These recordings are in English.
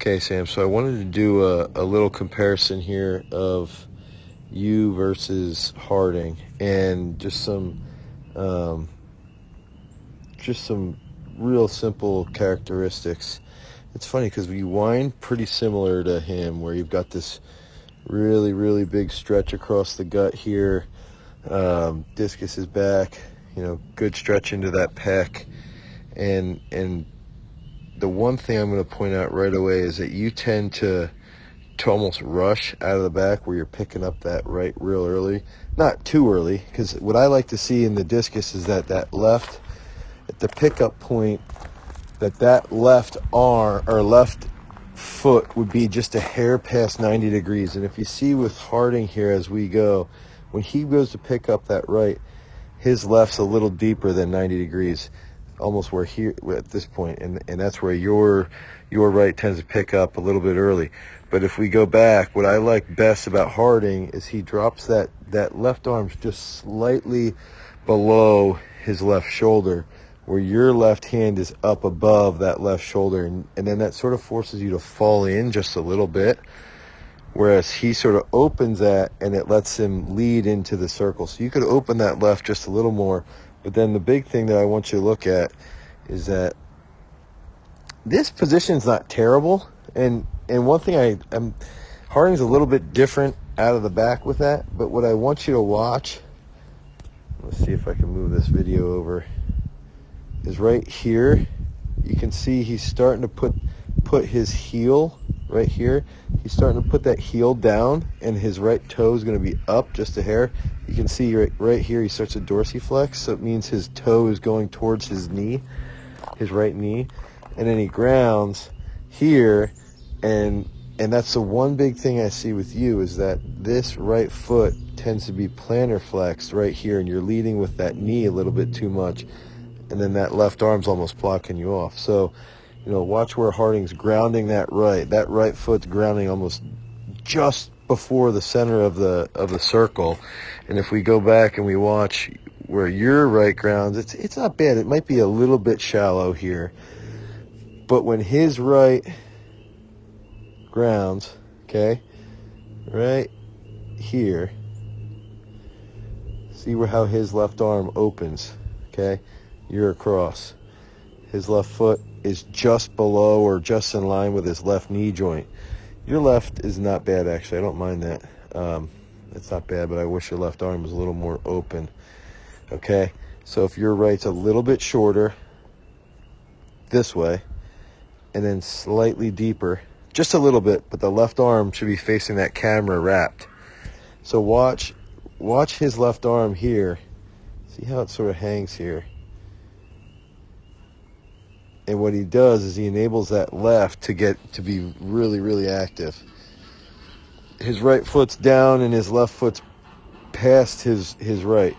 Okay, Sam, so I wanted to do a little comparison here of you versus Harting and um, just some real simple characteristics. It's funny because you whine pretty similar to him, where you've got this really big stretch across the gut here. Discus is back, good stretch into that pec, and the one thing I'm going to point out right away is that you tend to almost rush out of the back, where you're picking up that right real early. Not too early, because what I like to see in the discus is that left, at the pickup point, that left arm or left foot would be just a hair past 90 degrees. And if you see with Harting here as we go, when he goes to pick up that right, his left's a little deeper than 90 degrees, almost where here at this point, and that's where your right tends to pick up a little bit early. But if we go back, what I like best about Harting is he drops that left arm just slightly below his left shoulder, where your left hand is up above that left shoulder, and then that sort of forces you to fall in just a little bit, whereas he sort of opens that and it lets him lead into the circle. So you could open that left just a little more. But then the big thing that I want you to look at is that this position's not terrible, and one thing Harting's a little bit different out of the back with that, but what I want you to watch, let's see if I can move this video over, is right here. You can see he's starting to put his heel right here. He's starting to put that heel down, and his right toe is going to be up just a hair. You can see right here he starts to dorsiflex, so it means his toe is going towards his knee, his right knee, and then he grounds here, and that's the one big thing I see with you, is that this right foot tends to be plantar flexed right here, and you're leading with that knee a little bit too much, and then that left arm's almost blocking you off. So, watch where Harting's grounding that right foot's grounding almost just before the center of the circle. And if we go back and we watch where your right grounds, it's not bad. It might be a little bit shallow here, but when his right grounds, okay, right here, see how his left arm opens, okay? You're across. His left foot is just below or just in line with his left knee joint. Your left is not bad, actually. I don't mind that. It's not bad, but I wish your left arm was a little more open. Okay? So if your right's a little bit shorter, this way, and then slightly deeper, just a little bit, but the left arm should be facing that camera wrapped. So watch his left arm here. See how it sort of hangs here. And what he does is he enables that left to be really active. His right foot's down and his left foot's past his right.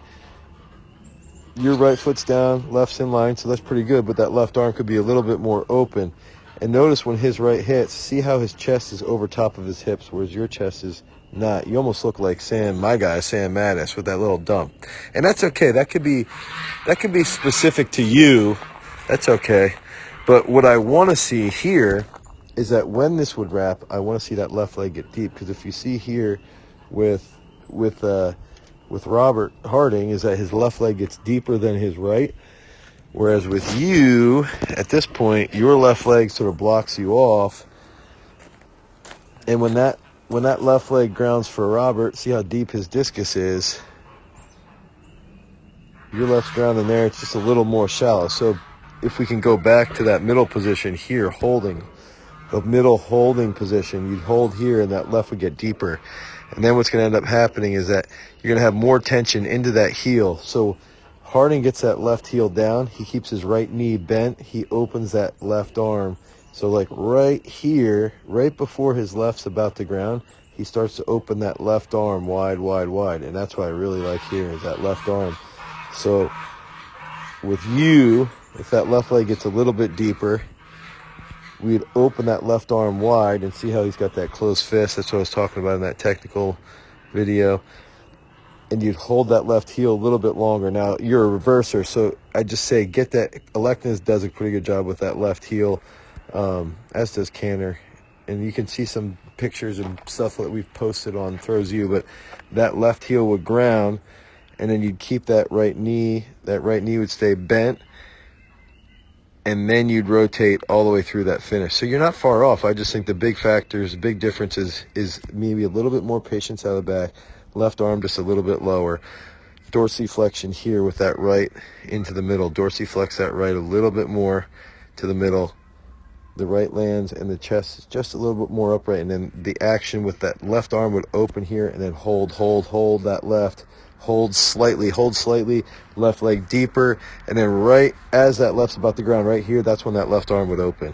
Your right foot's down, left's in line, so that's pretty good, but that left arm could be a little bit more open. And notice when his right hits, see how his chest is over top of his hips, whereas your chest is not. You almost look like my guy, Sam Mattis, with that little dump. And that's okay. That could be specific to you. That's okay. But what I want to see here is that when this would wrap, I want to see that left leg get deep. Because if you see here with Robert Harting, is that his left leg gets deeper than his right. Whereas with you, at this point, your left leg sort of blocks you off. And when that left leg grounds for Robert, see how deep his discus is. Your left's grounding there, it's just a little more shallow. So if we can go back to that middle position here, holding, the middle holding position, you'd hold here and that left would get deeper. And then what's going to end up happening is that you're going to have more tension into that heel. So Harting gets that left heel down. He keeps his right knee bent. He opens that left arm. So like right here, right before his left's about to ground, he starts to open that left arm wide. And that's what I really like here, is that left arm. So with you, if that left leg gets a little bit deeper, we'd open that left arm wide and see how he's got that closed fist. That's what I was talking about in that technical video. And you'd hold that left heel a little bit longer. Now, you're a reverser, so I just say get that. Electness does a pretty good job with that left heel, as does Canner. and you can see some pictures and stuff that we've posted on Throws You, but that left heel would ground, and then you'd keep that right knee would stay bent, and then you'd rotate all the way through that finish. So you're not far off. I just think the big factors, the big difference is maybe a little bit more patience out of the back, left arm just a little bit lower, dorsiflexion here with that right into the middle, dorsiflex that right a little bit more to the middle, the right lands, and the chest is just a little bit more upright, and then the action with that left arm would open here, and then hold that left, hold slightly, left leg deeper, and then right as that left's about to ground right here, that's when that left arm would open.